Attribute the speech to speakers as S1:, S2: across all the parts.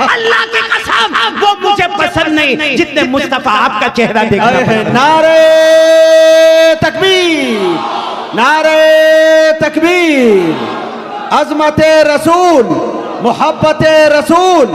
S1: अल्लाह की कसम वो मुझे पसंद नहीं जितने मुस्तफा आपका चेहरा देख रहे हैं।
S2: नारे तकबीर, नारे तकबीर, अजमत रसूल, मोहब्बत रसूल,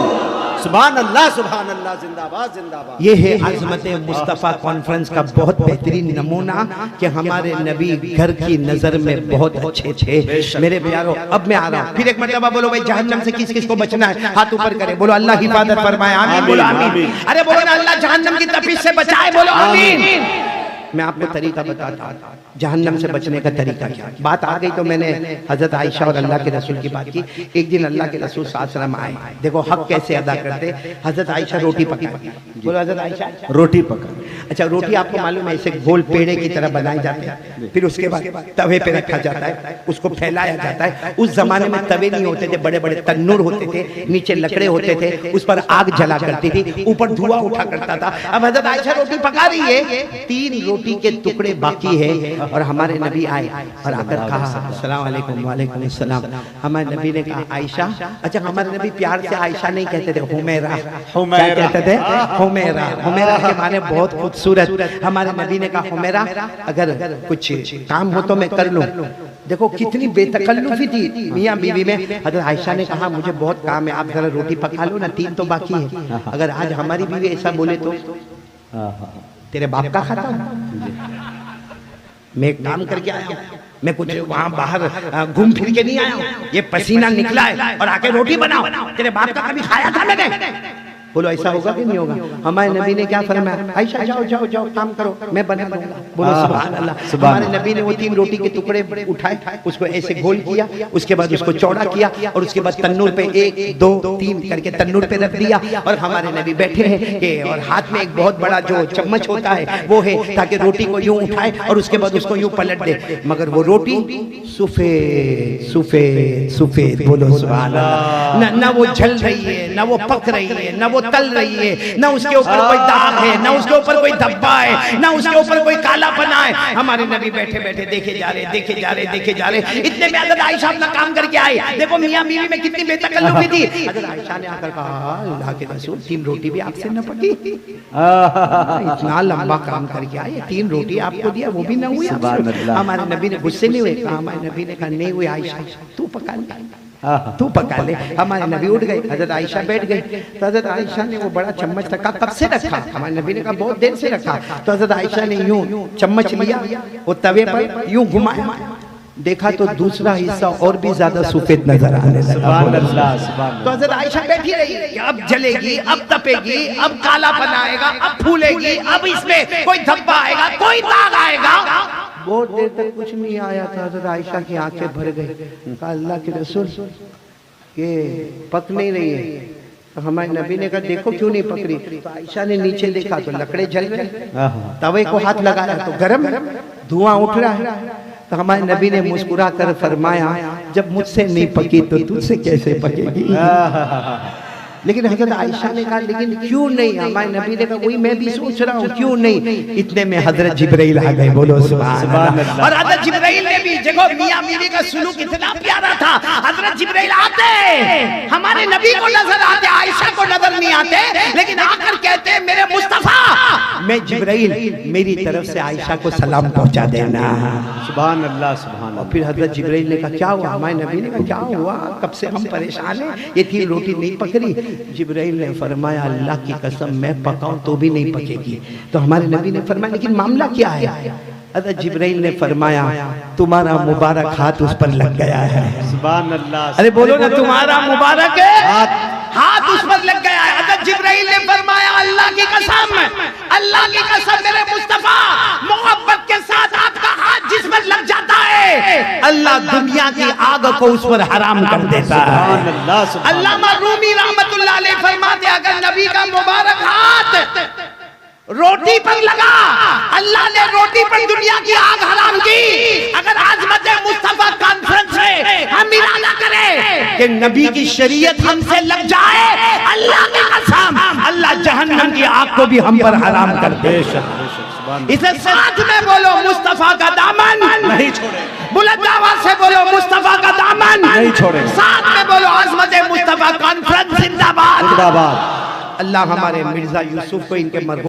S2: सुभान अल्लाह, सुभान अल्लाह, जिंदाबाद जिंदाबाद।
S1: ये है अज़मत मुस्तफ़ा कॉन्फ्रेंस का बहुत बेहतरीन नमूना कि हमारे नबी घर की नजर में बहुत अच्छे थे। मेरे प्यारो, अब मैं आ रहा हूँ, फिर एक मरतबा बोलो भाई जहन्नम से किस किस को बचना है, हाथ ऊपर करे, बोलो अल्लाह हिफाजत फरमाए, आमीन बोलो आमीन। अरे बोलो ना अल्लाह जहन्नम की तपिश से बचाए, बोलो आमीन। मैं आपको तरीका बताता हूँ जहन्नम से बचने का तरीका क्या। बात आ गई तो मैंने हजरत आयशा और अल्लाह के रसूल की बात की। एक दिन अल्लाह के रसूल सल्लल्लाहु अलैहि वसल्लम आए, देखो हक कैसे अदा करते। हजरत आयशा रोटी पकाई, बोलो हजरत आयशा रोटी पका। अच्छा, रोटी आपको मालूम है ऐसे गोल पेड़े की तरह बनाए जाते हैं, फिर उसके बाद तवे पे रखा जाता है, उसको फैलाया जाता है। उस जमाने में तवे नहीं होते थे, बड़े बड़े तन्नूर होते थे, नीचे लकड़े होते थे, उस पर आग जला करती थी, ऊपर धुआं उठा करता था। अब हजरत आयशा रोटी पका रही है, 3 रोटी के टुकड़े बाकी है और हमारे नबी आए और आकर कहा अस्सलाम वालेकुम, वालेकुम अस्सलाम। हमारे नबी ने कहा आयशा, अच्छा हमारे नबी प्यार से आयशा नहीं कहते थे, हुमैरा, क्या कहते थे, हुमैरा। हुमैरा के माने बहुत खूबसूरत। हमारे नबी ने कहा हुमैरा अगर कुछ काम हो तो मैं कर लूं। देखो कितनी बेतकल्लुफी थी मियां बीवी में। हजरत आयशा ने कहा मुझे बहुत काम है, आप जरा रोटी पका लो ना, 3 तो बाकी है। अगर आज हमारी बीवी ऐसा बोले तो तेरे बाप का खाता हूं, मैं एक काम करके आया हूँ, मैं कुछ वहाँ बाहर घूम फिर के नहीं आया हूँ, ये पसीना निकला है और आके रोटी बनाओ, तेरे बाप का कभी खाया था मैंने। बोलो ऐसा होगा कि नहीं होगा। हमारे नबी ने क्या फरमाया, आयशा जाओ जाओ जाओ काम करो, मैं बना दूंगा। बोलो सुभान अल्लाह। हमारे नबी ने वो 3 रोटी के टुकड़े उठाए, उसको ऐसे गोल किया, उसके बाद उसको चौड़ा किया और उसके बाद तन्नूर पे 1 2 3 करके तन्नूर पे रख दिया। और हमारे नबी बैठे हैं और हाथ में एक बहुत बड़ा जो चम्मच होता है वो है, ताकि रोटी को यूं उठाए और उसके बाद उसको यूं पलट दे। मगर वो रोटी सफेद सफेद सफेद, बोलो सुभान अल्लाह। ना वो जल रही है, ना वो पक रही है, ना वो तल रही है, ना उसके ऊपर कोई दाग है, ना उसके ऊपर कोई धब्बा है, ना उसके ऊपर कोई कालापना है। हमारे नबी बैठे बैठे देखे जा रहे, देखे जा रहे, देखे जा रहे। इतने में हज़रत आयशा अपना काम करके आई। देखो मियां बीवी में कितनी बेतकल्लुफी थी। हज़रत आयशा ने आकर कहा अल्लाह के रसूल 3 रोटी भी आपसे न पकी, इतना लंबा काम करके आए, 3 रोटी आपको दिया वो भी न हुई। हमारे नबी ने गुस्से नहीं हुए, कहा हमारे नबी ने कहा नहीं हुई आयशा, तू पका ले, तू पका ले। हमारे नबी उठ गए, हजरत आयशा बैठ गई। तो हजरत आयशा ने वो बड़ा चम्मच रखा, कब से रखा, हमारे नबी ने कहा बहुत देर से रखा। तो हजरत आयशा ने यूं चम्मच लिया, वो तवे पर यूं घुमाया, देखा तो दूसरा हिस्सा और भी ज्यादा सफेद नजर आने लगा। तो हजरत आयशा बैठी रही कि अब जलेगी, अब तपेगी, अब काला बनाएगा, अब फूलेगी, अब इसमें कोई धब्बा आएगा, कोई दाग आएगा। बहुत देर तक कुछ नहीं आया था। हजरत आयशा की आंखें भर गई। कहा अल्लाह के रसूल ये पक नहीं रही है। तो हमारे नबी ने कहा देखो क्यों नहीं पक रही। तो आयशा ने नीचे देखा तो लकड़े जल रहे, तवे को हाथ लगाया तो गरम धुआं उठ रहा है। तो हमारे नबी ने मुस्कुरा कर फरमाया जब मुझसे नहीं पकी तो तुझसे कैसे पकेगी। लेकिन हजरत आयशा ने कहा लेकिन क्यों नहीं। हमारे नबी ने कहा वही मैं भी सोच रहा हूँ क्यों नहीं। इतने में हजरत जिब्राइल आ गए, बोलो सुभान अल्लाह। और हजरत जिब्राइल ने भी देखो मियां बीवी का सुलूक इतना प्यारा था। हजरत जिब्राइल आते, हमारे नबी को नजर आते, आयशा को नजर नहीं आते, लेकिन आकर कहते मेरे मुस्तफा, मैं जिब्राइल, मेरी तरफ से आयशा को सलाम पहुंचा देना। सुभान अल्लाह, सुभान अल्लाह। और फिर हजरत जिब्राइल ने कहा क्या हुआ। हमारे नबी ने कहा क्या हुआ, कब से हम परेशान हैं, ये 3 रोटी नहीं पक रही। जिब्राइल ने फरमाया अल्लाह की कसम मैं पकाऊं तो भी नहीं पकेगी। तो हमारे नबी ने फरमाया लेकिन मामला क्या है। हज़रत जिब्राइल ने फरमाया तुम्हारा मुबारक हाथ उस पर लग गया है। सुभान अल्लाह। अरे बोलो ना तुम्हारा मुबारक हाथ उस पर लग गया है। हज़रत जिब्राइल ने फरमाया अल्लाह की कसम, अल्लाह की कसम मेरे मुस्तफा, मोहब्बत के साथ आपका हाथ जिस पर लग जाता है अल्लाह दुनिया की आग को उस पर हराम कर देता है। अल्लामा रूमी रहमतुल्लाह अलैह फरमाते अगर नबी का मुबारक हाथ रोटी पर लगा, अल्लाह ने रोटी पर दुनिया की आग हराम की। अगर आज़मत मुस्तफा कॉन्फ्रेंस में हम इरादा करें कि नबी की शरीयत हमसे लग जाए, अल्लाह की कसम अल्लाह जहन्नम की आग को भी हम पर हराम कर दे। इसे साथ में बोलो मुस्तफा का दामन नहीं छोड़े, बुलंद आवाज से बोलो मुस्तफा का दामन नहीं छोड़े, साथ में बोलो आज़मत मुस्तफा कॉन्फ्रेंस जिंदाबाद।
S2: जिंदाबाद।
S1: अल्लाह हमारे मिर्जा यूसुफ को इनके मरहूम